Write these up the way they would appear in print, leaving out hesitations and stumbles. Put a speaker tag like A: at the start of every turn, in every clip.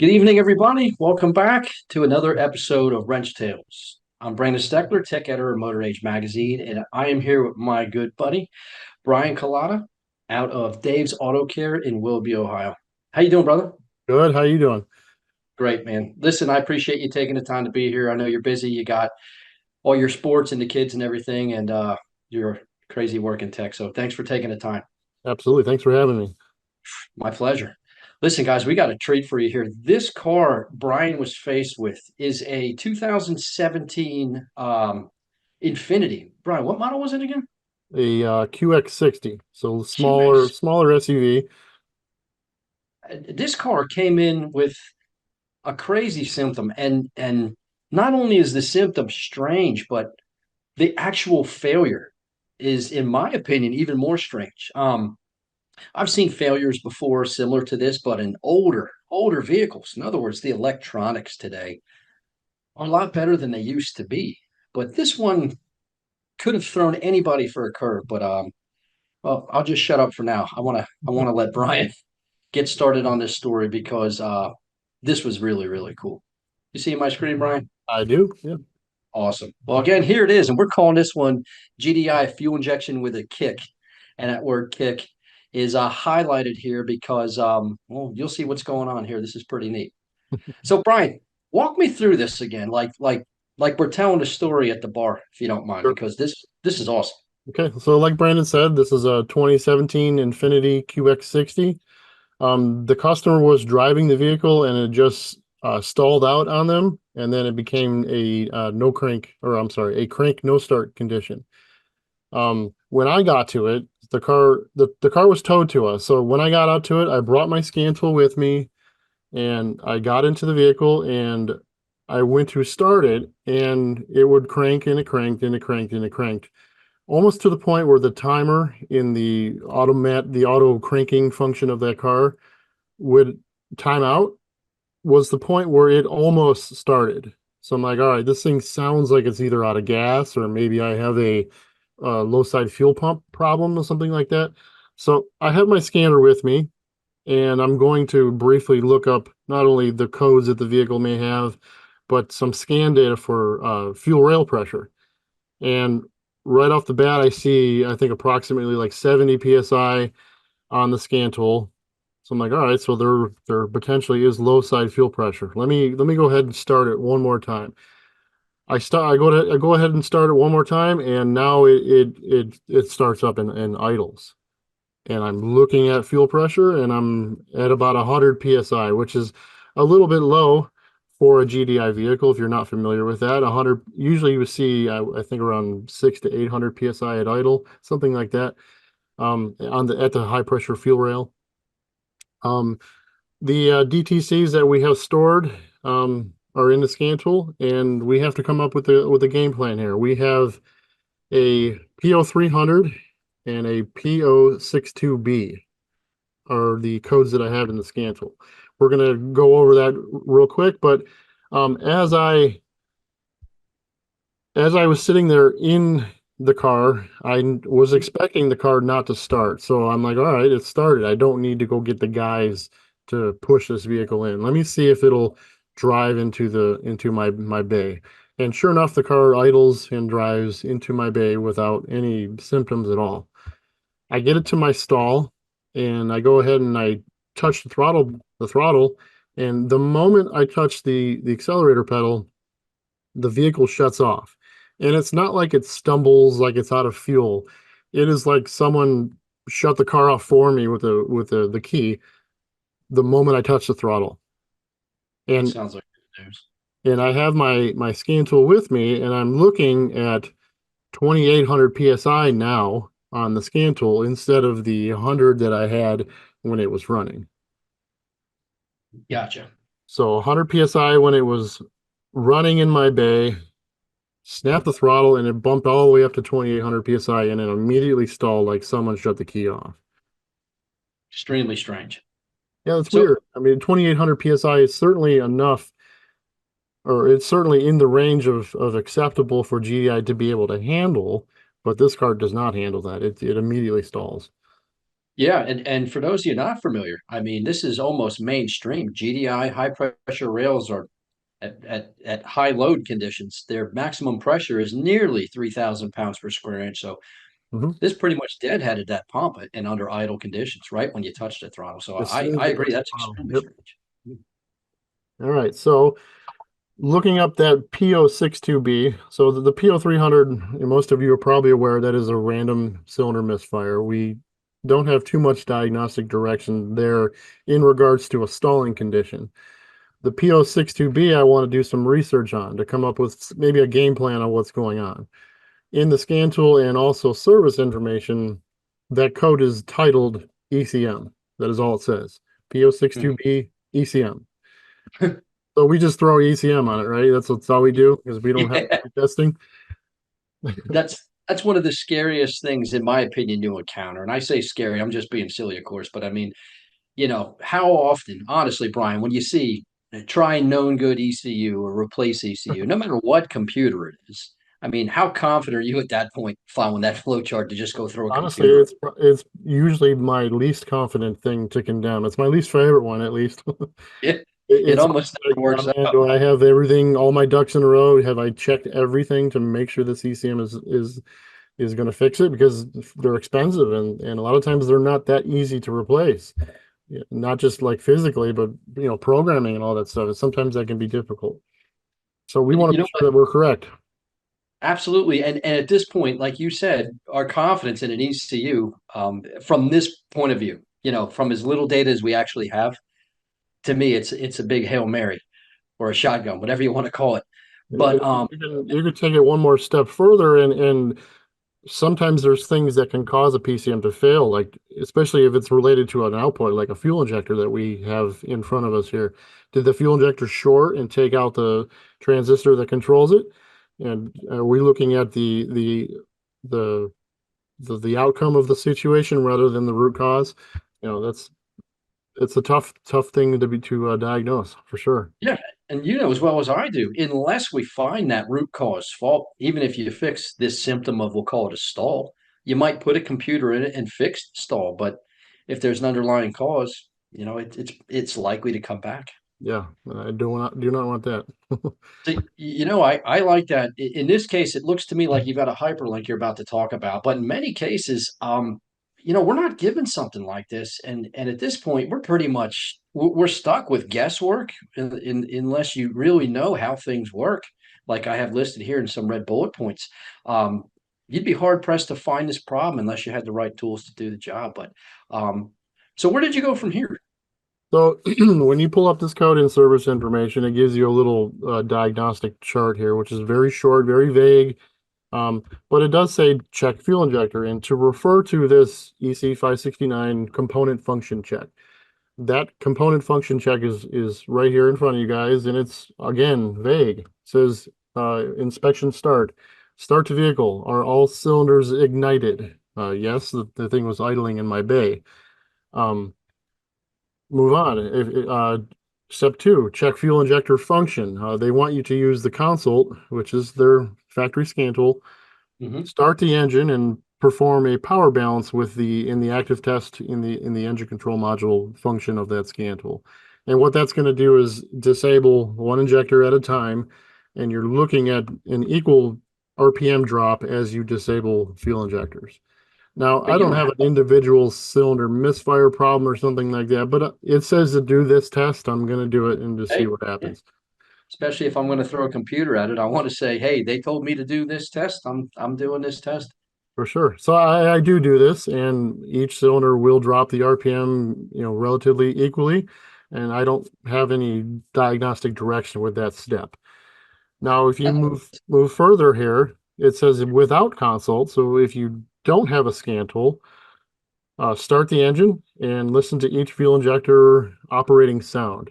A: Good evening, everybody. Welcome back to another episode of Wrench Tales. I'm Brandon Steckler, tech editor of Motor Age Magazine, and I am here with my good buddy, Brian Culotta, out of Dave's Auto Care in Willoughby, Ohio. How you doing, brother?
B: Good. How you doing?
A: Great, man. Listen, I appreciate you taking the time to be here. I know you're busy. You got all your sports and the kids and everything, and you're crazy working tech. So thanks for taking the time.
B: Absolutely. Thanks for having me.
A: My pleasure. Listen, guys, we got a treat for you here. This car Brian was faced with is a 2017 Infinity. Brian, what model was it again?
B: A QX60, so
A: QX.
B: smaller SUV.
A: This car came in with a crazy symptom, and not only is the symptom strange, but the actual failure is, in my opinion, even more strange. I've seen failures before similar to this, but in older vehicles. In other words, the electronics today are a lot better than they used to be. But this one could have thrown anybody for a curve. But well, I'll just shut up for now. I want to let Brian get started on this story because this was really cool. You see my screen, Brian?
B: I do. Yeah.
A: Awesome. Well, again, here it is, and we're calling this one GDI fuel injection with a kick, and that word "kick" is highlighted here because well, you'll see what's going on here. This is pretty neat. So, Brian, walk me through this again, like we're telling a story at the bar, if you don't mind,
B: Sure.
A: because this is awesome.
B: Okay. So, like Brandon said, this is a 2017 Infinity QX60. The customer was driving the vehicle and it just stalled out on them, and then it became a no crank, or I'm sorry, a crank no start condition. When I got to it, the car was towed to us. So when I got out to it, I brought my scan tool with me and I got into the vehicle and I went to start it and it would crank and it cranked and it cranked and it cranked almost to the point where the timer in the auto cranking function of that car would time out was the point where it almost started. So I'm like, all right, this thing sounds like it's either out of gas or maybe I have a low side fuel pump problem or something like that. So I have my scanner with me and I'm going to briefly look up not only the codes that the vehicle may have, but some scan data for fuel rail pressure. And right off the bat, I see, I think approximately like 70 psi on the scan tool. So I'm like, all right, so there potentially is low side fuel pressure. Let me go ahead and start it one more time. I go ahead and start it one more time, and now it starts up and idles. And I'm looking at fuel pressure and I'm at about 100 psi, which is a little bit low for a GDI vehicle if you're not familiar with that. 100 usually you would see I think around 6 to 800 psi at idle, something like that. On the at the high pressure fuel rail. Um, the DTCs that we have stored are in the scan tool, and we have to come up with a game plan here. We have a P0300 and a P062B are the codes that I have in the scan tool. We're going to go over that real quick, but um, as I as I was sitting there in the car, I was expecting the car not to start. So I'm like, all right, it started. I don't need to go get the guys to push this vehicle in. Let me see if it'll drive into my bay. And sure enough, the car idles and drives into my bay without any symptoms at all. I get it to my stall and I go ahead and I touch the throttle, and the moment I touch the accelerator pedal, the vehicle shuts off. And it's not like it stumbles like it's out of fuel. It is like someone shut the car off for me with the key the moment I touch the throttle. And
A: Sounds like good news.
B: and I have my scan tool with me and I'm looking at 2800 psi now on the scan tool instead of the 100 that I had when it was running.
A: Gotcha.
B: So 100 psi when it was running in my bay, snapped the throttle, and it bumped all the way up to 2800 psi, and it immediately stalled like someone shut the key off.
A: Extremely strange.
B: Yeah, that's
A: So
B: weird. I mean, 2800 psi is certainly enough, or it's certainly in the range of acceptable for GDI to be able to handle, but this car does not handle that. It immediately stalls.
A: Yeah, and for those of you not familiar, I mean, this is almost mainstream. GDI high pressure rails are at high load conditions. Their maximum pressure is nearly 3,000 pounds per square inch. So
B: Mhm.
A: this pretty much deadheaded that pump and under idle conditions, right when you touch the throttle. So
B: As
A: I
B: soon as
A: I
B: you
A: agree
B: touch the
A: that's
B: bottom.
A: extremely
B: Yep.
A: strange.
B: All right. So looking up that P062B, so the P0300, and most of you are probably aware that is a random cylinder misfire. We don't have too much diagnostic direction there in regards to a stalling condition. The P062B, I want to do some research on to come up with maybe a game plan on what's going on. In the scan tool and also service information, that code is titled ECM. That is all it says. P062B ECM. So we just throw ECM on it, right? That's all we do because we don't have
A: Yeah,
B: testing.
A: that's one of the scariest things, in my opinion, to encounter. And I say scary, I'm just being silly, of course, but I mean, how often, honestly, Brian, when you see try known good ECU or replace ECU, no matter what computer it is, I mean, how confident are you at that point following that flow chart to just go throw a
B: Honestly,
A: computer?
B: it's usually my least confident thing to condemn. It's my least favorite one, at least.
A: It
B: It's
A: almost
B: like,
A: never
B: oh
A: works
B: man,
A: out.
B: do I have everything, all my ducks in a row? Have I checked everything to make sure the CCM is going to fix it? Because they're expensive and a lot of times they're not that easy to replace. Yeah, not just like physically, but programming and all that stuff. Sometimes that can be difficult. So we
A: And
B: want
A: you
B: to
A: know
B: be sure that we're correct.
A: Absolutely. And at this point, like you said, our confidence in an ECU, from this point of view, from as little data as we actually have, to me, it's a big Hail Mary or a shotgun, whatever you want to call it.
B: And
A: But
B: you can take it one more step further, and sometimes there's things that can cause a PCM to fail, like especially if it's related to an output, like a fuel injector that we have in front of us here. Did the fuel injector short and take out the transistor that controls it? And are we looking at the the outcome of the situation rather than the root cause? That's it's a tough thing to be to diagnose for sure.
A: yeah, and you know as well as I do, unless we find that root cause fault, even if you fix this symptom of, we'll call it a stall, you might put a computer in it and fix the stall. But if there's an underlying cause, it's likely to come back.
B: Yeah, I do not want that.
A: So, I like that. In this case, it looks to me like you've got a hyperlink you're about to talk about. But in many cases, we're not given something like this, and at this point, we're stuck with guesswork unless you really know how things work. Like I have listed here in some red bullet points. Um, you'd be hard pressed to find this problem unless you had the right tools to do the job. But so where did you go from here?
B: So when you pull up this code in service information, it gives you a little diagnostic chart here, which is very short, very vague. But it does say check fuel injector, and to refer to this EC569 component function check. That component function check is right here in front of you guys, and it's again vague. It says inspection start, start to vehicle. Are all cylinders ignited? Yes, the thing was idling in my bay. Um, Move on. Step two, check fuel injector function. They want you to use the console, which is their factory scan tool.
A: Mhm.
B: Start the engine and perform a power balance with the in the active test in the engine control module function of that scan tool. And what that's going to do is disable one injector at a time, and you're looking at an equal RPM drop as you disable fuel injectors. Now,
A: But
B: I don't have an individual cylinder misfire problem or something like that, but it says to do this test. I'm going to do it and to see
A: hey,
B: what
A: yeah.
B: happens.
A: Especially if I'm going to throw a computer at it, I want to say, hey, they told me to do this test. I'm doing this test.
B: For sure. So I do this, and each cylinder will drop the RPM, relatively equally, and I don't have any diagnostic direction with that step. Now, if you
A: That-
B: move further here, it says without consult. So if you don't have a scan tool, start the engine and listen to each fuel injector operating sound.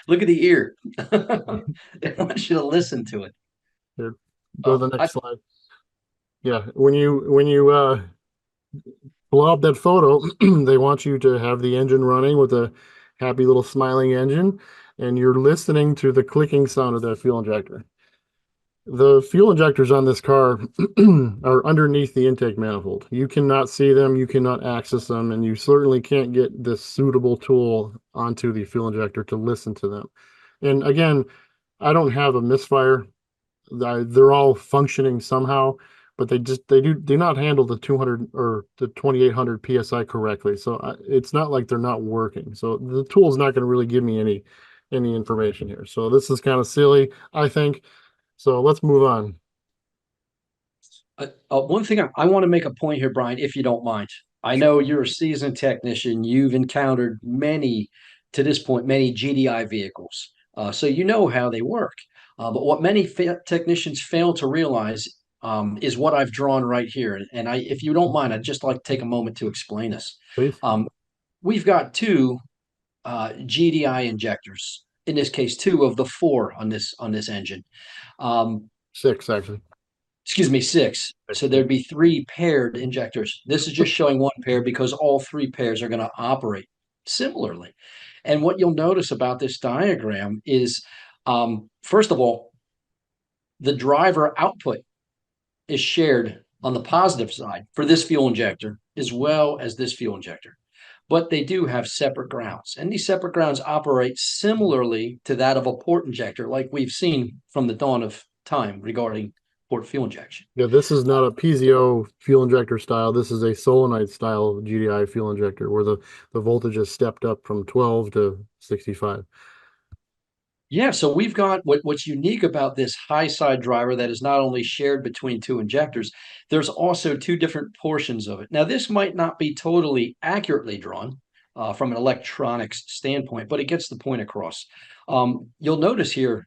A: Look at the ear. They want you to listen to it.
B: Here, go to
A: Oh,
B: the next slide. Yeah, when you blow up that photo, they want you to have the engine running with a happy little smiling engine, and you're listening to the clicking sound of that fuel injector. The fuel injectors on this car are underneath the intake manifold. You cannot see them, you cannot access them, and you certainly can't get this suitable tool onto the fuel injector to listen to them. And again, I don't have a misfire. They're all functioning somehow, but they do not handle the 200 or the 2800 psi correctly. So it's not like they're not working. So the tool is not going to really give me any information here. So this is kind of silly, I think. So let's move on.
A: One thing I want to make a point here, Brian, if you don't mind. I know you're a seasoned technician. You've encountered many, to this point, many GDI vehicles. So you know how they work. But what many technicians fail to realize is what I've drawn right here. And if you don't mind, I'd just like to take a moment to explain this.
B: Please.
A: We've got two GDI injectors. In this case, two of the four on this engine. Um,
B: Six, actually.
A: excuse me, six. So there'd be three paired injectors. This is just showing one pair because all three pairs are going to operate similarly. And what you'll notice about this diagram is, first of all, the driver output is shared on the positive side for this fuel injector as well as this fuel injector. But they do have separate grounds. And these separate grounds operate similarly to that of a port injector, like we've seen from the dawn of time regarding port fuel injection.
B: Yeah, this is not a PZO fuel injector style. This is a solenoid style GDI fuel injector where the voltage has stepped up from 12 to 65.
A: Yeah, so we've got what's unique about this high side driver that is not only shared between two injectors, there's also two different portions of it. Now, this might not be totally accurately drawn from an electronics standpoint, but it gets the point across. You'll notice here,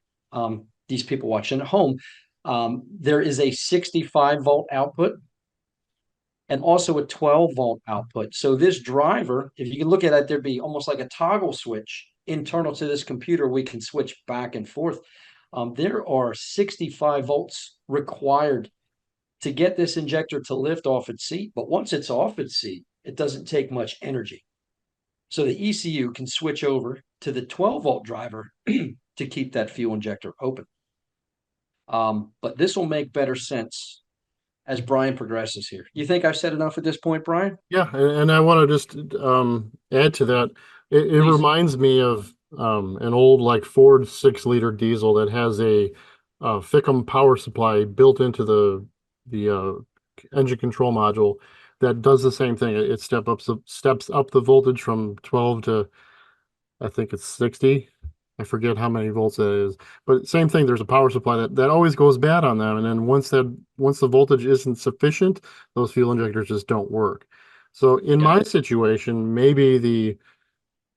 A: these people watching at home, there is a 65-volt output and also a 12-volt output. So this driver, if you can look at it, there'd be almost like a toggle switch internal to this computer. We can switch back and forth. There are 65 volts required to get this injector to lift off its seat. But once it's off its seat, it doesn't take much energy. So the ECU can switch over to the 12-volt driver to keep that fuel injector open. But this will make better sense as Brian progresses here. You think I've said enough at this point, Brian?
B: Yeah, and I want to just add to that. It
A: Please.
B: reminds me of an old like Ford 6-liter diesel that has a Fickum power supply built into the engine control module that does the same thing. It steps up the voltage from 12 to I think it's 60. I forget how many volts that is, but same thing. There's a power supply that always goes bad on them, and then once the voltage isn't sufficient, those fuel injectors just don't work. So in
A: Yeah.
B: my situation, maybe the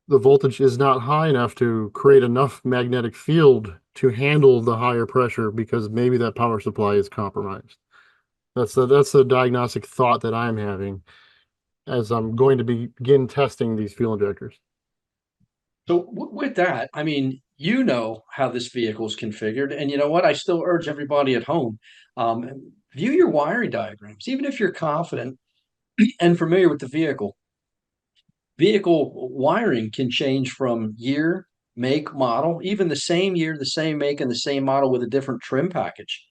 B: voltage is not high enough to create enough magnetic field to handle the higher pressure because maybe that power supply is compromised. That's the diagnostic thought that I'm having as I'm going to begin testing these fuel injectors.
A: So with that, I mean, you know how this vehicle is configured, and you know what? I still urge everybody at home, view your wiring diagrams, even if you're confident and familiar with the vehicle. Vehicle wiring can change from year, make, model, even the same year, the same make, and the same model with a different trim package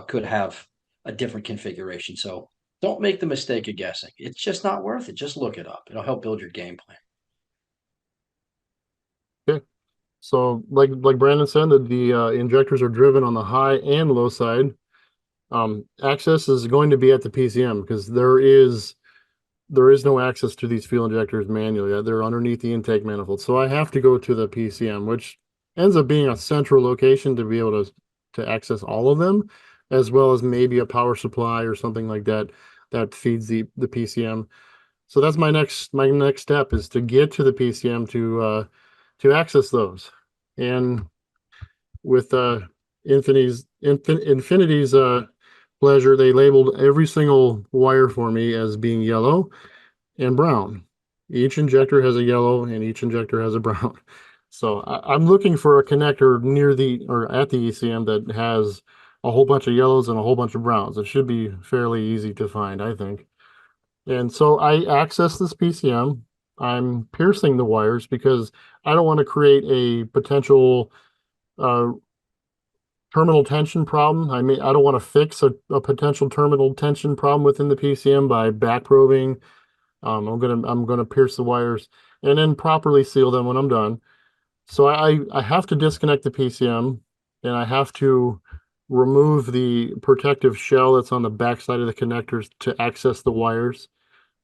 A: could have a different configuration. So don't make the mistake of guessing. It's just not worth it. Just look it up. It'll help build your game plan.
B: Okay. So like Brandon said, that the injectors are driven on the high and low side. Access is going to be at the PCM because there is no access to these fuel injectors manually. They're underneath the intake manifold. So I have to go to the PCM, which ends up being a central location to be able to access all of them, as well as maybe a power supply or something like that that feeds the PCM. So that's my next step is to get to the PCM to access those. And with Infinity's pleasure, they labeled every single wire for me as being yellow and brown. Each injector has a yellow and each injector has a brown. So I'm looking for a connector near or at the ECM that has a whole bunch of yellows and a whole bunch of browns. It should be fairly easy to find, I think. And so I access this PCM. I'm piercing the wires because I don't want to create a potential uh, terminal tension problem. I don't want to fix a potential terminal tension problem within the PCM by back probing. I'm gonna pierce the wires and then properly seal them when I'm done. So I have to disconnect the PCM and I have to remove the protective shell that's on the back side of the connectors to access the wires.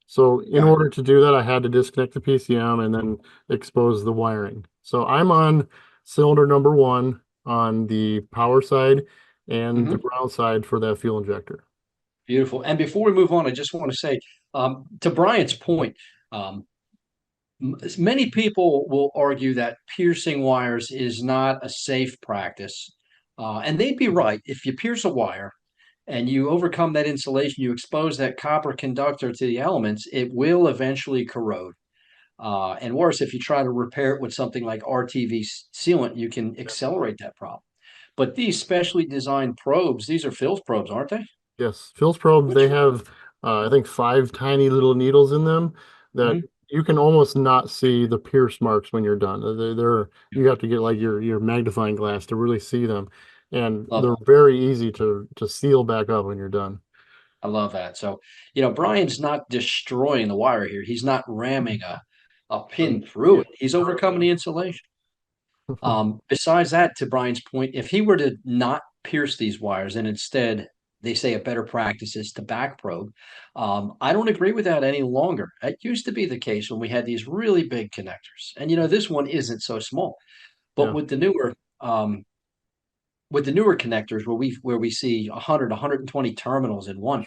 B: So in
A: Got it.
B: order to do that, I had to disconnect the PCM and then expose the wiring. So I'm on cylinder number one on the power side and the
A: Mhm.
B: ground side for that fuel injector.
A: Beautiful. And before we move on, I just want to say, to Brian's point, um, many people will argue that piercing wires is not a safe practice. And they'd be right. If you pierce a wire and you overcome that insulation, you expose that copper conductor to the elements, it will eventually corrode. And worse, if you try to repair it with something like RTV sealant, you can accelerate that problem. But these specially designed probes, these are Phil's probes, aren't they?
B: Yes, Phil's probes, they
A: Which,
B: have I think 5 tiny little needles in them that
A: Mhm.
B: you can almost not see the pierce marks when you're done. You have to get like your magnifying glass to really see them. And
A: Love
B: they're
A: that.
B: very easy to seal back up when you're done.
A: I love that. So, Brian's not destroying the wire here. He's not ramming a pin through it. He's overcoming the insulation. Besides that, to Brian's point, if he were to not pierce these wires and instead they say a better practice is to back probe, I don't agree with that any longer. It used to be the case when we had these really big connectors, and this one isn't so small. But
B: Yeah.
A: with the newer connectors where we see 100, 120 terminals in one,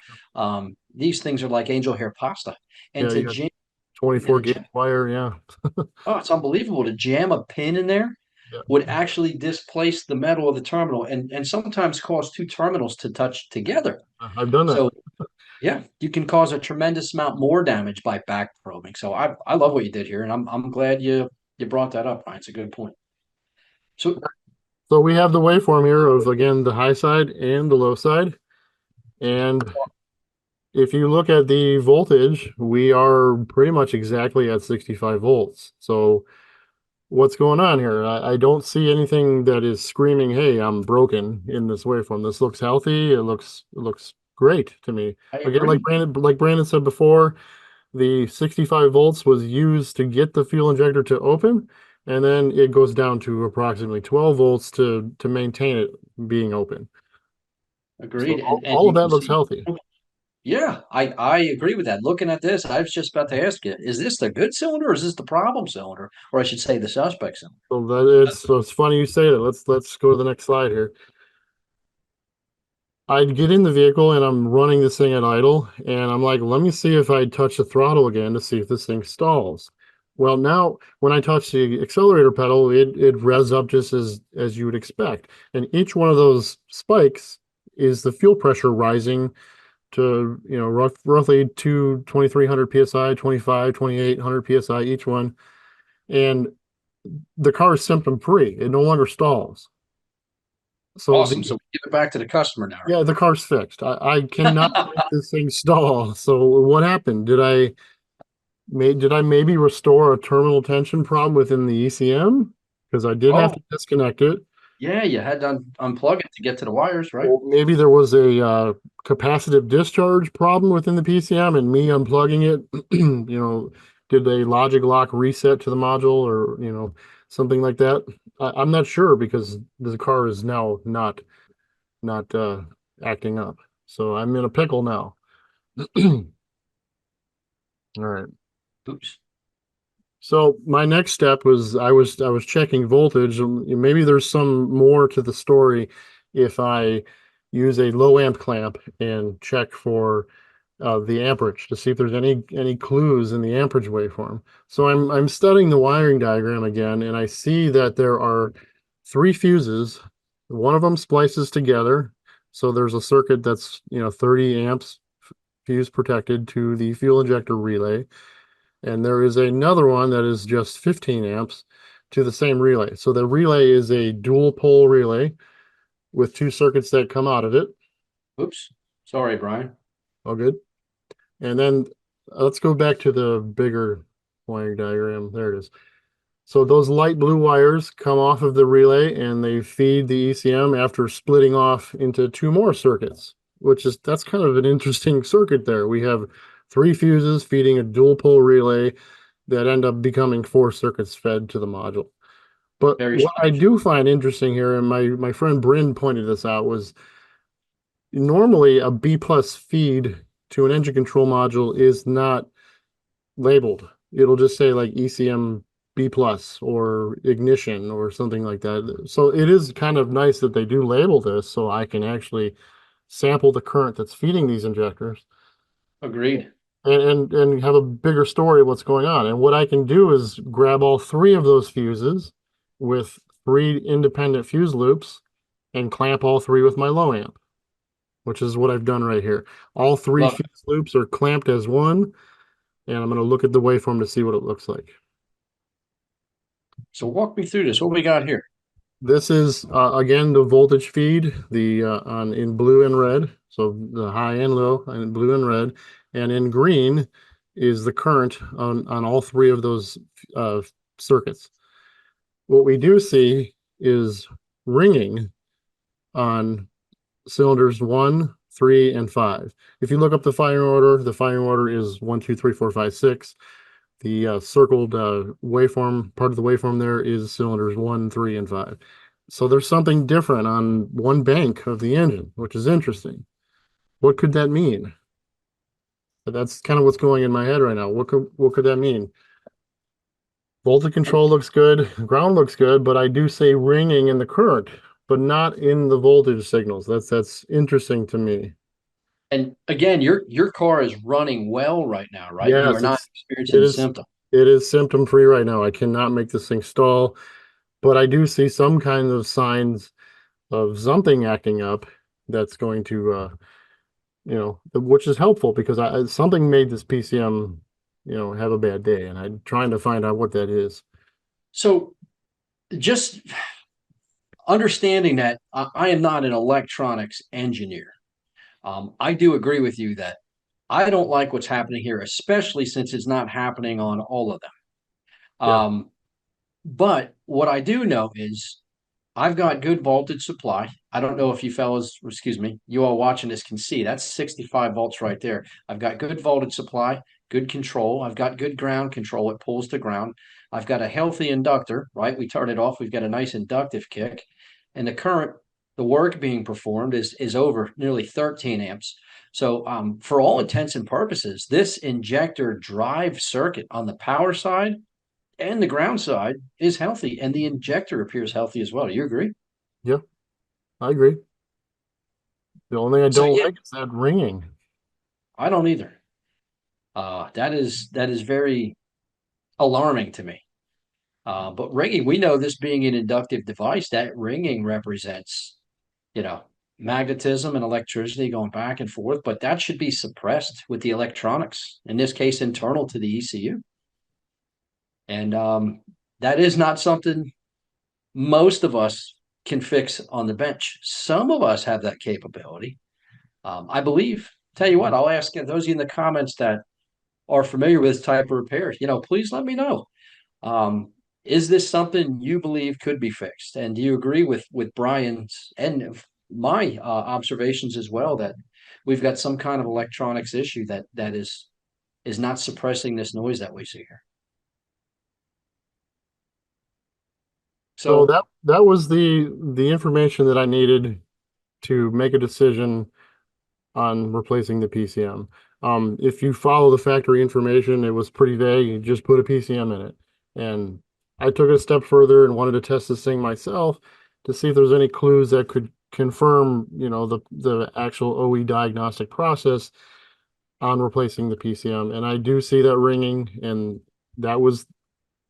A: these things are like angel hair pasta, and
B: Yeah,
A: to
B: you got
A: jam and
B: 24
A: to
B: gauge
A: jam,
B: wire. Yeah.
A: oh, it's unbelievable to jam a pin in there
B: Yeah.
A: would actually displace the metal of the terminal and sometimes cause two terminals to touch together.
B: I've done that.
A: So yeah, you can cause a tremendous amount more damage by back probing. So I love what you did here, and I'm glad you brought that up, Ryan. It's a good point. So
B: So we have the waveform here of again the high side and the low side. And if you look at the voltage, we are pretty much exactly at 65 volts. So what's going on here? I don't see anything that is screaming, "Hey, I'm broken" in this waveform. This looks healthy. It looks great to me.
A: I
B: Again,
A: agree.
B: like Brandon said before, the 65 volts was used to get the fuel injector to open, and then it goes down to approximately 12 volts to maintain it being open. So
A: Agreed. And
B: all of
A: you
B: that
A: can
B: looks
A: see.
B: healthy.
A: Yeah, I agree with that. Looking at this, I was just about to ask you, is this the good cylinder or is this the problem cylinder? Or I should say the suspect cylinder.
B: So it's funny you say that. Let's go to the next slide here. I'd get in the vehicle and I'm running this thing at idle, and I'm like, let me see if I touch the throttle again to see if this thing stalls. Well, now when I touch the accelerator pedal, it revs up just as you would expect. And each one of those spikes is the fuel pressure rising to, roughly 2,300 psi, 25, 2,800 psi each one. And the car is symptom free. It no longer stalls. So
A: Awesome. So we give it back to the customer now, right?
B: yeah, the car's fixed. I cannot make this thing stall. So what happened? Did I maybe restore a terminal tension problem within the ECM? Because I did have
A: Oh,
B: to disconnect it.
A: yeah, you had to unplug it to get to the wires, right?
B: Or maybe there was a capacitive discharge problem within the PCM and me unplugging it, did a logic lock reset to the module or, something like that. I'm not sure because the car is now not acting up. So I'm in a pickle now. All right.
A: Oops.
B: So my next step was I was checking voltage. Maybe there's some more to the story if I use a low amp clamp and check for the amperage to see if there's any clues in the amperage waveform. So I'm studying the wiring diagram again, and I see that there are 3 fuses. One of them splices together, so there's a circuit that's 30 amps fuse protected to the fuel injector relay. And there is another one that is just 15 amps to the same relay. So the relay is a dual pole relay with 2 circuits that come out of it.
A: Oops. Sorry, Brian.
B: All good. And then let's go back to the bigger wiring diagram. There it is. So those light blue wires come off of the relay and they feed the ECM after splitting off into two more circuits, that's kind of an interesting circuit there. We have three fuses feeding a dual pole relay that end up becoming four circuits fed to the module. But
A: Very
B: what I
A: strange.
B: do find interesting here, and my friend Bryn pointed this out, was normally a B plus feed to an engine control module is not labeled. It'll just say like ECM B plus or ignition or something like that. So it is kind of nice that they do label this so I can actually sample the current that's feeding these injectors
A: Agreed.
B: and have a bigger story of what's going on. And what I can do is grab all three of those fuses with three independent fuse loops and clamp all three with my low amp, which is what I've done right here. All three
A: Love it.
B: fuse loops are clamped as one, and I'm going to look at the waveform to see what it looks like.
A: So walk me through this. What we got here?
B: This is again the voltage feed, the on in blue and red, so the high and low in blue and red, and in green is the current on all three of those circuits. What we do see is ringing on cylinders 1, 3, and 5. If you look up the firing order is 1, 2, 3, 4, 5, 6. The circled waveform, part of the waveform there is cylinders 1, 3, and 5. So there's something different on one bank of the engine, which is interesting. What could that mean? But that's kind of what's going in my head right now. What could that mean? Voltage control looks good, ground looks good, but I do say ringing in the current, but not in the voltage signals. That's interesting to me.
A: And again, your car is running well right now, right? You are
B: Yes,
A: not
B: it
A: experiencing
B: is
A: symptoms.
B: it is symptom free right now. I cannot make this thing stall, but I do see some kind of signs of something acting up that's going to which is helpful because something made this PCM have a bad day, and I'm trying to find out what that is.
A: So just understanding that I am not an electronics engineer. I do agree with you that I don't like what's happening here, especially since it's not happening on all of them.
B: Yeah.
A: But what I do know is I've got good voltage supply. I don't know if you fellas, excuse me, you all watching this can see that's 65 volts right there. I've got good voltage supply, good control. I've got good ground control. It pulls to ground. I've got a healthy inductor, right? We turn it off. We've got a nice inductive kick. And the work being performed is over nearly 13 amps. So for all intents and purposes, this injector drive circuit on the power side and the ground side is healthy, and the injector appears healthy as well. Do you agree?
B: Yeah, I agree. The only thing I
A: So
B: don't
A: yeah,
B: like is that ringing.
A: I don't either. That is very alarming to me. But ringing, we know this being an inductive device, that ringing represents, you know, magnetism and electricity going back and forth, but that should be suppressed with the electronics, in this case, internal to the ECU. And that is not something most of us can fix on the bench. Some of us have that capability. I believe. Tell you what, I'll ask those of you in the comments that are familiar with this type of repair. Please let me know. Is this something you believe could be fixed? And do you agree with Brian's and my observations as well that we've got some kind of electronics issue that is not suppressing this noise that we see here?
B: So
A: So,
B: that was the information that I needed to make a decision on replacing the PCM. If you follow the factory information, it was pretty vague. You just put a PCM in it. And I took it a step further and wanted to test this thing myself to see if there's any clues that could confirm, the actual OE diagnostic process on replacing the PCM. And I do see that ringing, and that was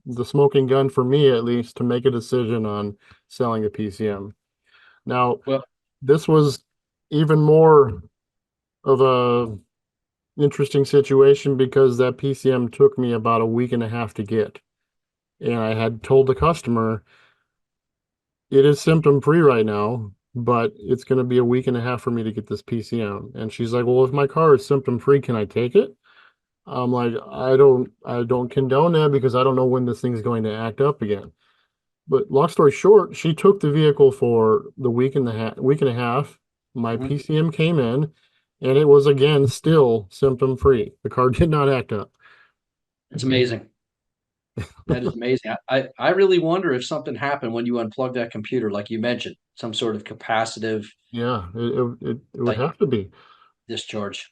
B: the smoking gun for me, at least, to make a decision on selling a PCM. Now,
A: well,
B: this was even more of a interesting situation because that PCM took me about a week and a half to get. And I had told the customer it is symptom free right now, but it's going to be a week and a half for me to get this PCM. And she's like, well, if my car is symptom free, can I take it? I'm like, I don't condone that because I don't know when this thing's going to act up again. But long story short, she took the vehicle for the week and a half. My
A: Mhm.
B: PCM came in, and it was again still symptom free. The car did not act up.
A: It's amazing. That is amazing. I really wonder if something happened when you unplugged that computer, like you mentioned, some sort of capacitive
B: Yeah, it would
A: like
B: have to be.
A: discharge.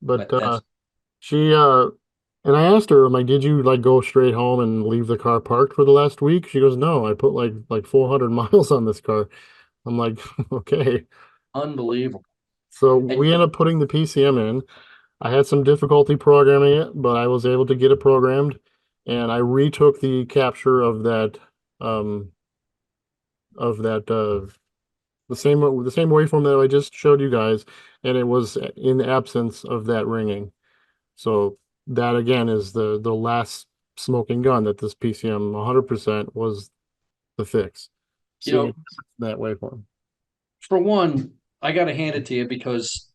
B: But
A: But that's
B: she and I asked her, I'm like, did you like go straight home and leave the car parked for the last week? She goes, no, I put like 400 miles on this car. I'm like, okay.
A: unbelievable.
B: So
A: And
B: we ended up putting the PCM in. I had some difficulty programming it, but I was able to get it programmed, and I retook the capture um of that the same waveform that I just showed you guys, and it was in the absence of that ringing. So that again is the last smoking gun that this PCM 100% was the fix.
A: you
B: Seeing
A: know,
B: it in that waveform.
A: for one, I got to hand it to you because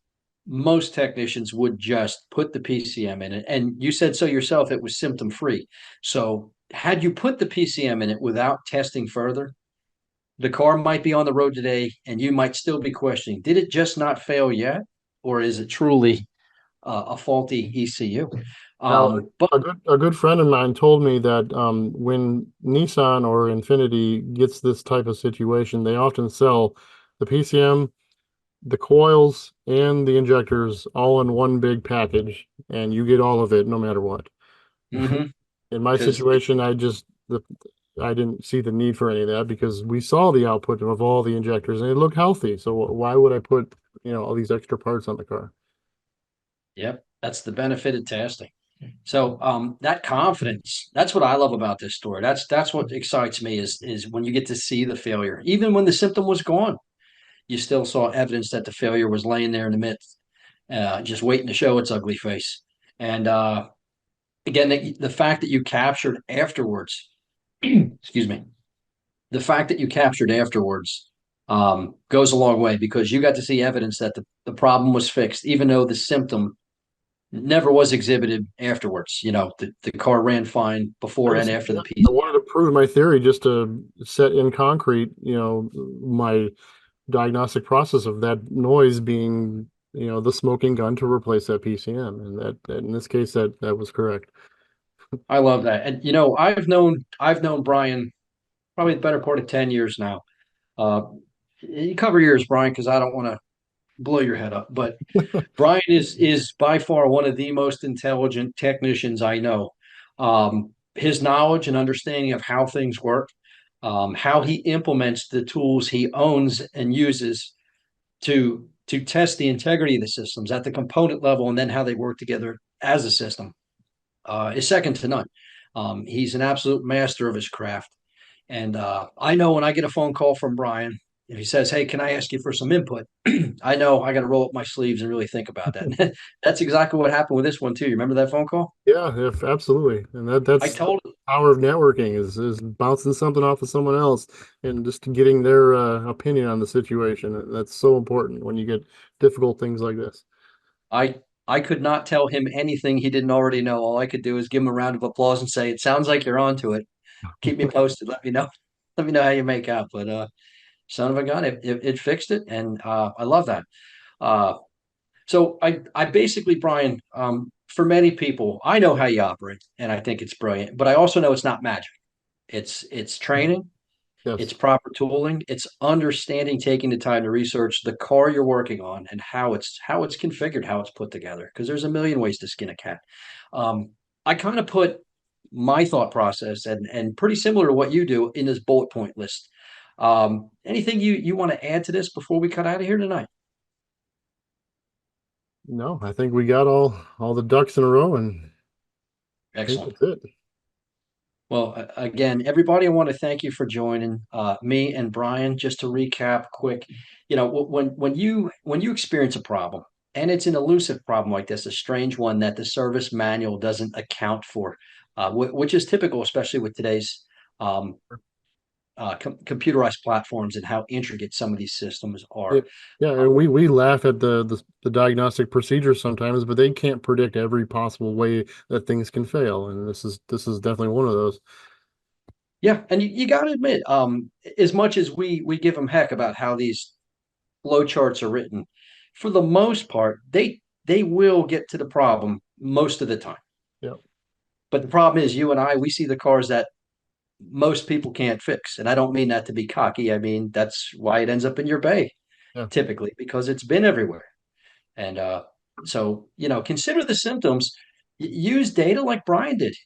A: most technicians would just put the PCM in it. And you said so yourself, it was symptom free. So, had you put the PCM in it without testing further, the car might be on the road today and you might still be questioning, did it just not fail yet? Or is it truly a faulty ECU?
B: Now,
A: But
B: a good friend of mine told me that when Nissan or Infinity gets this type of situation, they often sell the PCM, the coils, and the injectors all in one big package, and you get all of it no matter what.
A: because
B: In my situation, I didn't see the need for any of that because we saw the output of all the injectors and it looked healthy. So why would I put, all these extra parts on the car?
A: yep, that's the benefit of testing. So that confidence, that's what I love about this story. That's what excites me is when you get to see the failure. Even when the symptom was gone, you still saw evidence that the failure was laying there in the midst, just waiting to show its ugly face. And again, the fact that you captured afterwards, excuse me, the fact that you captured afterwards goes a long way because you got to see evidence that the problem was fixed, even though the symptom never was exhibited afterwards. The car ran fine before and after the
B: I
A: piece.
B: wanted to prove my theory just to set in concrete, my diagnostic process of that noise being, the smoking gun to replace that PCM. And that in this case, that was correct.
A: I love that. And I've known Brian probably the better part of 10 years now. Uh, you cover yours, Brian, because I don't want to blow your head up. But Brian is by far one of the most intelligent technicians I know. His knowledge and understanding of how things work, how he implements the tools he owns and uses to test the integrity of the systems at the component level, and then how they work together as a system, is second to none. He's an absolute master of his craft. And I know when I get a phone call from Brian, if he says, "Hey, can I ask you for some input?" I know I got to roll up my sleeves and really think about that. That's exactly what happened with this one too. You remember that phone call?
B: Yeah, if absolutely. And
A: I
B: that's the
A: told
B: power of networking is bouncing something off of someone else and just getting their opinion on the situation. That's so important when you get difficult things like this.
A: I could not tell him anything he didn't already know. All I could do is give him a round of applause and say, "It sounds like you're onto it. Keep me posted. Let me know. Let me know how you make out." But son of a gun, it fixed it, and I love that. Uh, So I basically, Brian, for many people, I know how you operate, and I think it's brilliant. But I also know it's not magic. It's training, it's
B: Yes.
A: proper tooling, it's understanding, taking the time to research the car you're working on and how it's configured, how it's put together. Because there's a million ways to skin a cat. I kind of put my thought process and pretty similar to what you do in this bullet point list. Anything you want to add to this before we cut out of here tonight?
B: No, I think we got all the ducks in a row, and I think
A: Excellent.
B: that's it.
A: Well, again, everybody, I want to thank you for joining me and Brian. Just to recap, quick, when you experience a problem, and it's an elusive problem like this, a strange one that the service manual doesn't account for, which is typical, especially with today's um, computerized platforms and how intricate some of these systems
B: Yeah,
A: are.
B: yeah, and we laugh at the diagnostic procedures sometimes, but they can't predict every possible way that things can fail, and this is definitely one of those.
A: Yeah, and you got to admit, as much as we give them heck about how these flow charts are written, for the most part, they will get to the problem most of the time.
B: Yeah,
A: But the problem is, you and I, we see the cars that most people can't fix, and I don't mean that to be cocky. I mean that's why it ends up in your bay
B: yeah,
A: typically because it's been everywhere. And so, consider the symptoms. Use data like Brian did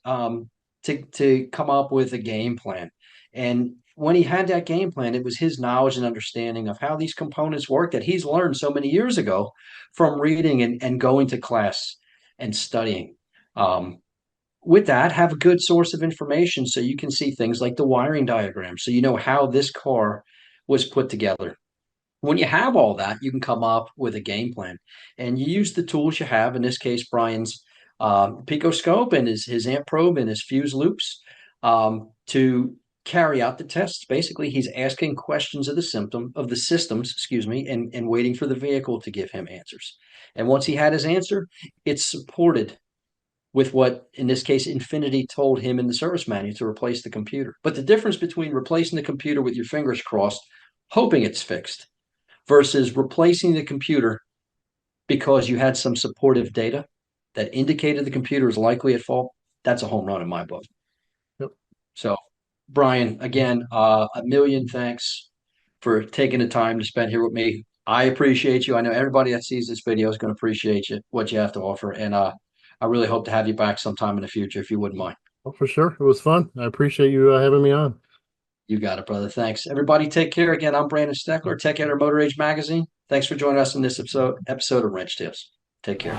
A: to come up with a game plan. And when he had that game plan, it was his knowledge and understanding of how these components work that he's learned so many years ago from reading and going to class and studying. With that, have a good source of information so you can see things like the wiring diagram, so you know how this car was put together. When you have all that, you can come up with a game plan, and you use the tools you have. In this case, Brian's picoscope and his amp probe and his fuse loops to carry out the tests. Basically, he's asking questions of the systems, excuse me, and waiting for the vehicle to give him answers. And once he had his answer, it's supported with what, in this case, Infinity told him in the service manual to replace the computer. But the difference between replacing the computer with your fingers crossed, hoping it's fixed, versus replacing the computer because you had some supportive data that indicated the computer is likely at fault, that's a home run in my book.
B: yep.
A: So, Brian, again, a million thanks for taking the time to spend here with me. I appreciate you. I know everybody that sees this video is going to appreciate you, what you have to offer. And I really hope to have you back sometime in the future if you wouldn't mind.
B: Oh, for sure, it was fun. I appreciate you having me on.
A: You got it, brother. Thanks. Everybody take care. Again, I'm Brandon Steckler, Tech Editor, Motor Age Magazine. Thanks for joining us in this episode of Wrench Tales. Take care.